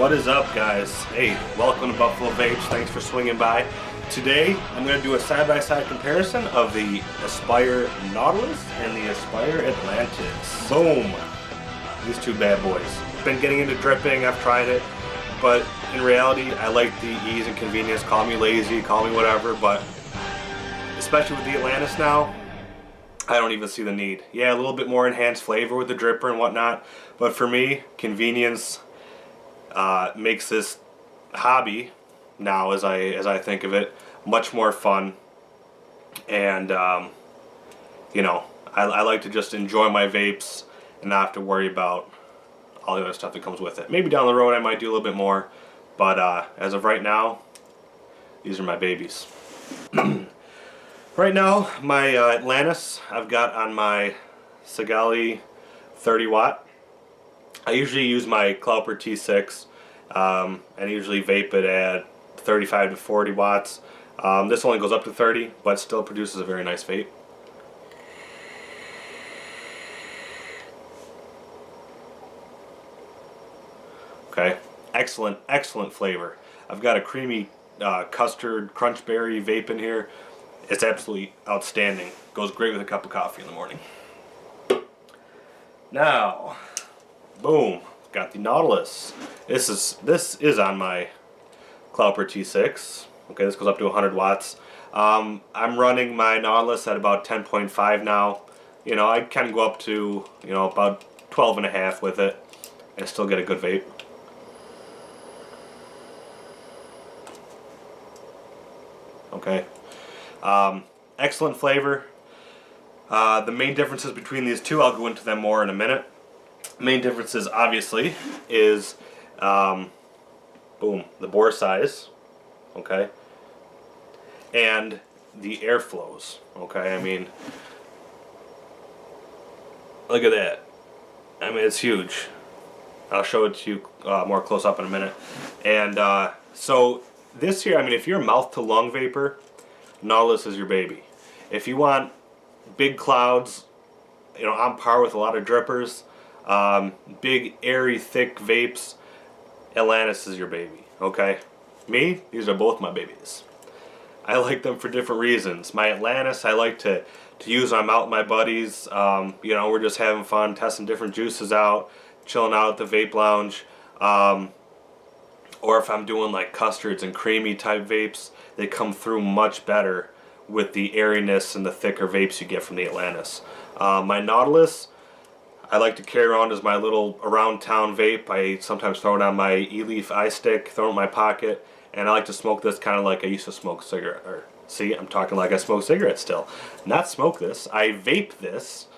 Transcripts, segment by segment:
What is up, guys? Hey, welcome to Buffalo Vapes. Thanks for swinging by. Today, I'm going to do a side-by-side comparison of the Aspire Nautilus and the Aspire Atlantis. Boom! These two bad boys. Been getting into dripping, I've tried it, but in reality, I like the ease and convenience. Call me lazy, call me whatever, but especially with the Atlantis now, I don't even see the need. Yeah, a little bit more enhanced flavor with the dripper and whatnot, but for me, convenience makes this hobby now, as I think of it, much more fun. And you know, I like to just enjoy my vapes and not have to worry about all the other stuff that comes with it. Maybe down the road I might do a little bit more, but as of right now, these are my babies. Right now, my Atlantis I've got on my Segali 30 watt. I usually use my Clouper T6 and usually vape it at 35 to 40 watts. This only goes up to 30, but still produces a very nice vape. Okay, excellent flavor. I've got a creamy custard crunch berry vape in here. It's absolutely outstanding. Goes great with a cup of coffee in the morning. Now, boom, got the Nautilus. This is on my Clouper T6. Okay, this goes up to 100 watts. I'm running my Nautilus at about 10.5 now. You know, I can go up to, you know, about 12.5 with it and still get a good vape. Okay. Excellent flavor. The main differences between these two, I'll go into them more in a minute. Main differences, obviously, is boom, the bore size, okay, and the airflows. Okay, I mean, look at that. I mean, it's huge. I'll show it to you more close up in a minute. And so this here, I mean, if you're a mouth to lung vapor, Nautilus is your baby. If you want big clouds, you know, on par with a lot of drippers, big airy thick vapes, Atlantis is your baby. Okay, me, these are both my babies. I like them for different reasons. My Atlantis I like to use when I'm out with my buddies. You know, we're just having fun, testing different juices out, chilling out at the vape lounge. Or if I'm doing like custards and creamy type vapes, they come through much better with the airiness and the thicker vapes you get from the Atlantis. My Nautilus, I like to carry around as my little around town vape. I sometimes throw it on my e-leaf iStick, throw it in my pocket, and I like to smoke this kind of like I used to smoke cigarette. Or see, I'm talking like I smoke cigarettes still. Not smoke this. I vape this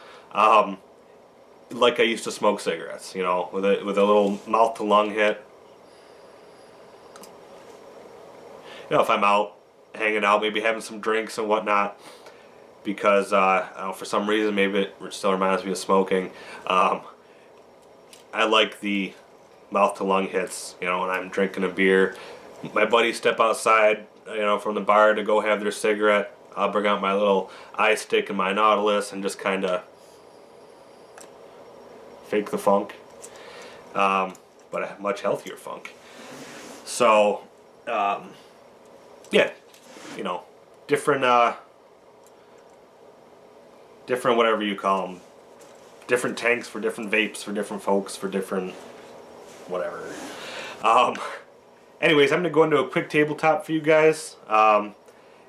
like I used to smoke cigarettes. You know, with a little mouth to lung hit. You know, if I'm out hanging out, maybe having some drinks and whatnot, because I don't know, for some reason, maybe it still reminds me of smoking. I like the mouth to lung hits. You know, when I'm drinking a beer, my buddies step outside, you know, from the bar to go have their cigarette. I'll bring out my little iStick and my Nautilus and just kind of fake the funk, but a much healthier funk. So. Yeah, you know, different whatever you call them, different tanks for different vapes, for different folks, for different whatever. Anyways, I'm going to go into a quick tabletop for you guys and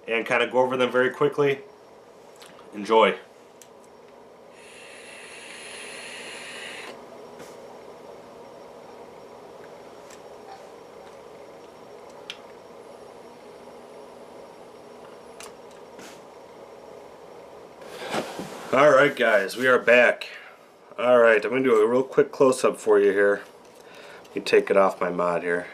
kind of go over them very quickly. Enjoy. Alright guys, we are back. Alright, I'm going to do a real quick close-up for you here. Let me take it off my mod here.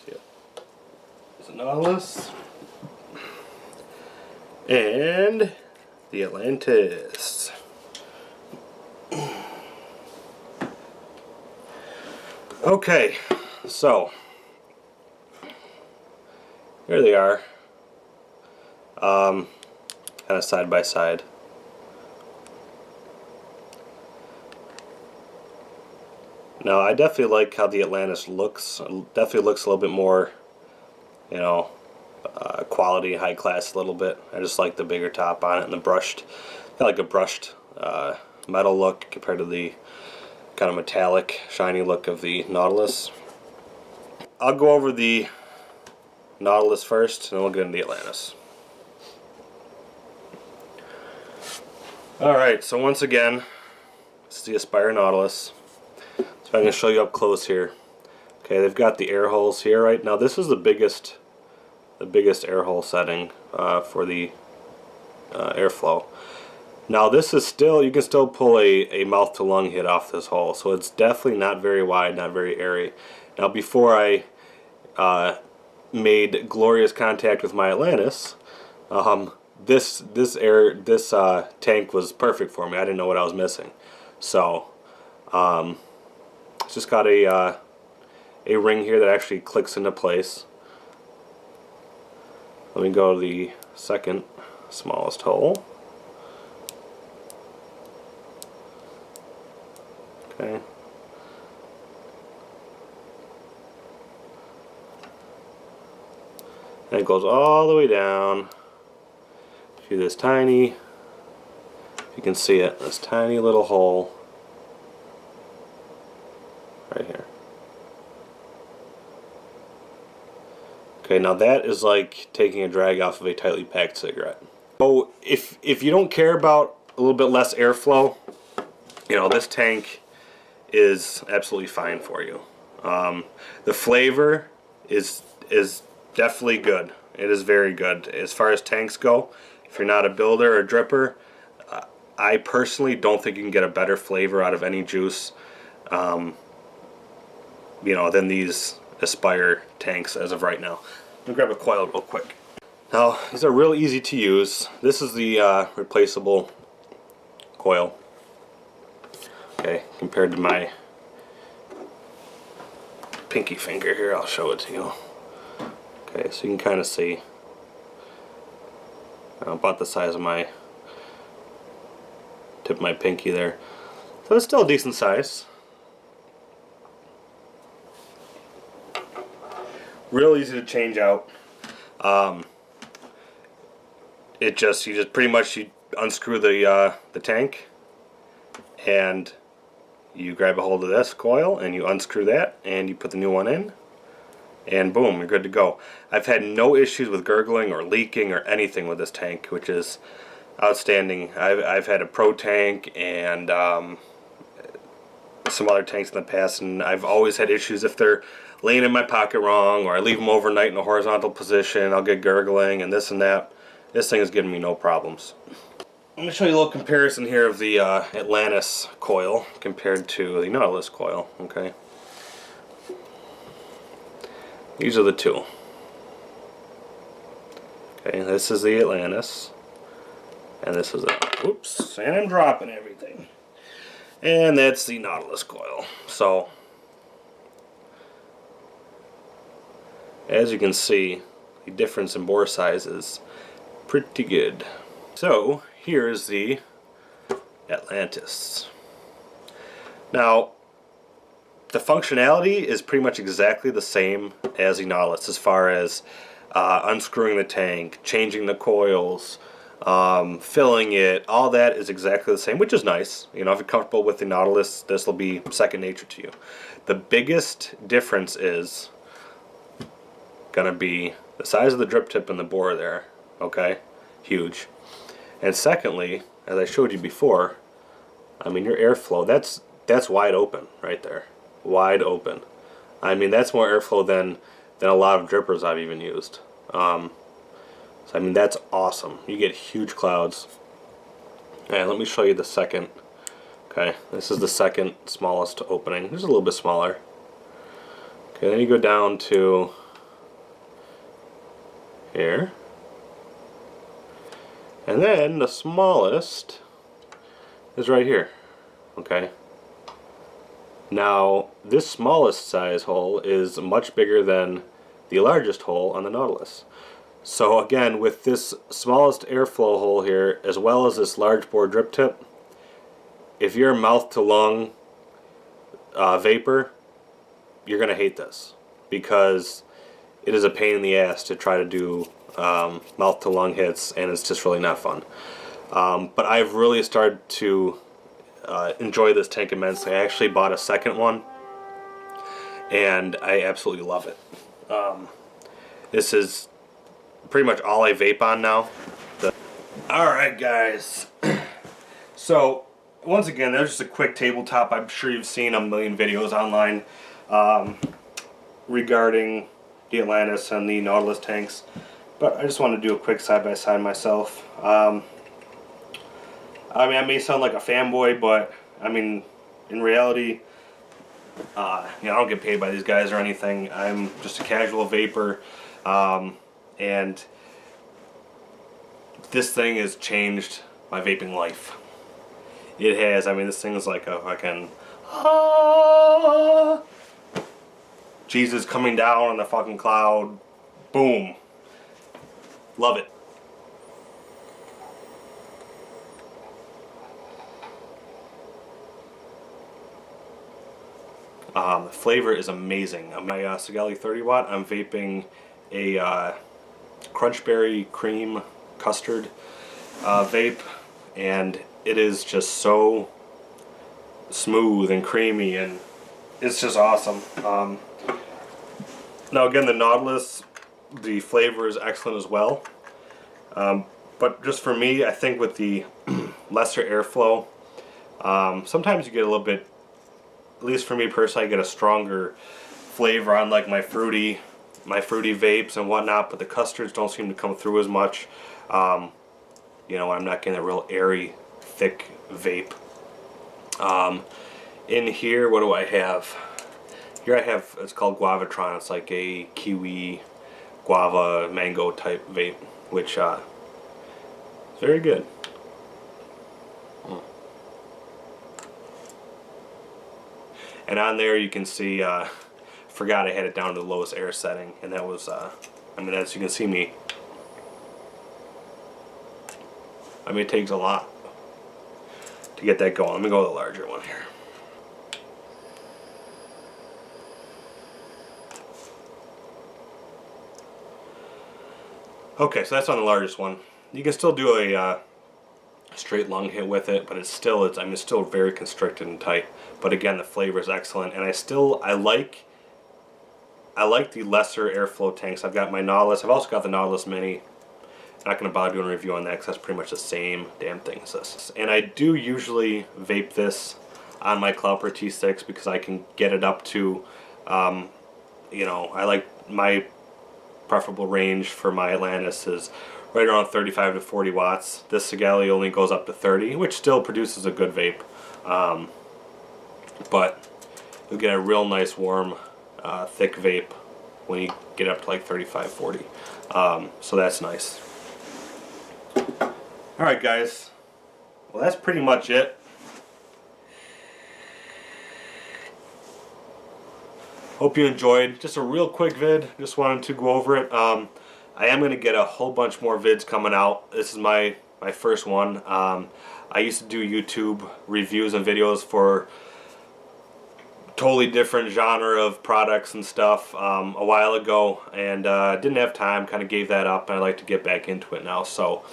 There's a Nautilus. And the Atlantis. Okay, so here they are. Kind of side by side. Now I definitely like how the Atlantis looks. It definitely looks a little bit more, you know, quality, high class a little bit. I just like the bigger top on it and the brushed, I like a brushed metal look compared to the kind of metallic, shiny look of the Nautilus. I'll go over the Nautilus first, and then we'll get into the Atlantis. Alright, so once again, this is the Aspire Nautilus. So I'm going to show you up close here. Okay, they've got the air holes here right now. This is the biggest air hole setting for the airflow. Now this is still, you can still pull a mouth to lung hit off this hole, so it's definitely not very wide, not very airy. Now before I made glorious contact with my Atlantis, this tank was perfect for me. I didn't know what I was missing, so it's just got a ring here that actually clicks into place. Let me go to the second smallest hole. Okay. And it goes all the way down to this tiny, if you can see it, this tiny little hole right here. Okay, now that is like taking a drag off of a tightly packed cigarette. So if you don't care about a little bit less airflow, you know, this tank is absolutely fine for you. The flavor is definitely good. It is very good. As far as tanks go, if you're not a builder or dripper, I personally don't think you can get a better flavor out of any juice, you know, than these Aspire tanks as of right now. Let me grab a coil real quick. Now, these are real easy to use. This is the replaceable coil. Okay, compared to my pinky finger here, I'll show it to you. Okay, so you can kind of see about the size of my tip of my pinky there. So it's still a decent size. Real easy to change out. You just pretty much unscrew the tank, and you grab a hold of this coil and you unscrew that and you put the new one in, and boom, you're good to go. I've had no issues with gurgling or leaking or anything with this tank, which is outstanding. I've had a Pro tank and some other tanks in the past, and I've always had issues if they're laying in my pocket wrong, or I leave them overnight in a horizontal position, I'll get gurgling and this and that. This thing is giving me no problems. I'm going to show you a little comparison here of the Atlantis coil compared to the Nautilus coil. Okay, these are the two. Okay, this is the Atlantis, and this is it. Oops, and I'm dropping everything. And that's the Nautilus coil. So, as you can see, the difference in bore size is pretty good. So, here's the Atlantis. Now, the functionality is pretty much exactly the same as the Nautilus as far as unscrewing the tank, changing the coils, filling it, all that is exactly the same, which is nice. You know, if you're comfortable with the Nautilus, this will be second nature to you. The biggest difference is gonna be the size of the drip tip and the bore there. Okay, huge. And secondly, as I showed you before, I mean, your airflow, that's wide open right there, wide open. I mean, that's more airflow than a lot of drippers I've even used. So I mean, that's awesome. You get huge clouds. And let me show you the second. Okay, this is the second smallest opening. This is a little bit smaller. Okay, then you go down to here. And then the smallest is right here. Okay. Now, this smallest size hole is much bigger than the largest hole on the Nautilus. So again, with this smallest airflow hole here, as well as this large bore drip tip, if you're mouth to lung vapor, you're going to hate this because it is a pain in the ass to try to do mouth to lung hits, and it's just really not fun. But I've really started to enjoy this tank immensely. I actually bought a second one, and I absolutely love it. This is pretty much all I vape on now. Alright guys, so once again, there's just a quick tabletop. I'm sure you've seen a million videos online regarding the Atlantis and the Nautilus tanks, but I just want to do a quick side-by-side myself. I mean, I may sound like a fanboy, but I mean, in reality, you know, I don't get paid by these guys or anything. I'm just a casual vapor, and this thing has changed my vaping life. It has. I mean, this thing is like a fucking Jesus coming down on the fucking cloud. Boom. Love it. The flavor is amazing. On my Sigali 30 watt, I'm vaping a Crunchberry cream custard vape, and it is just so smooth and creamy, and it's just awesome. Now again, the Nautilus, the flavor is excellent as well, but just for me, I think with the lesser airflow, sometimes you get a little bit, at least for me personally, I get a stronger flavor on like my fruity vapes and whatnot, but the custards don't seem to come through as much. You know, I'm not getting a real airy, thick vape. In here, what do I have? Here I have, it's called Guavatron. It's like a kiwi, guava, mango type vape, which is very good. And on there you can see, forgot I had it down to the lowest air setting, and that was, I mean, as you can see me, I mean, it takes a lot to get that going. Let me go with a larger one here. Okay, so that's on the largest one. You can still do a straight lung hit with it, but it's still, I mean, it's still very constricted and tight. But again, the flavor is excellent, and I like the lesser airflow tanks. I've got my Nautilus. I've also got the Nautilus Mini. Not going to bother doing a review on that because that's pretty much the same damn thing as this. And I do usually vape this on my Cloudper T6 because I can get it up to, you know, I like my preferable range for my Atlantis is right around 35 to 40 watts. This Sigali only goes up to 30, which still produces a good vape. But you'll get a real nice warm, thick vape when you get up to like 35, 40. So that's nice. Alright guys, well that's pretty much it. Hope you enjoyed. Just a real quick vid, just wanted to go over it. I am going to get a whole bunch more vids coming out. This is my first one. I used to do YouTube reviews and videos for totally different genre of products and stuff a while ago, and didn't have time, kind of gave that up, and I'd like to get back into it now. So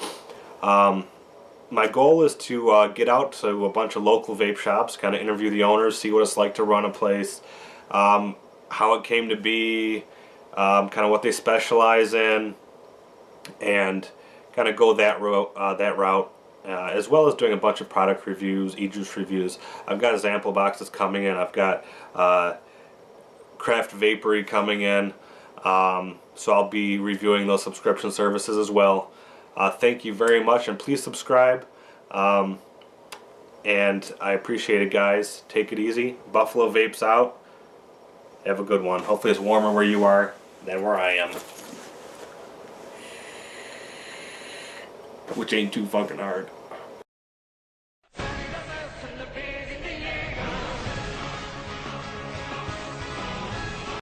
my goal is to get out to a bunch of local vape shops, kind of interview the owners, see what it's like to run a place, how it came to be, kind of what they specialize in, and kind of go that route, as well as doing a bunch of product reviews, e-juice reviews. I've got example boxes coming in. I've got Craft Vapory coming in, so I'll be reviewing those subscription services as well. Thank you very much, and please subscribe. And I appreciate it, guys. Take it easy. Buffalo Vapes out. Have a good one. Hopefully it's warmer where you are than where I am. Which ain't too fucking hard.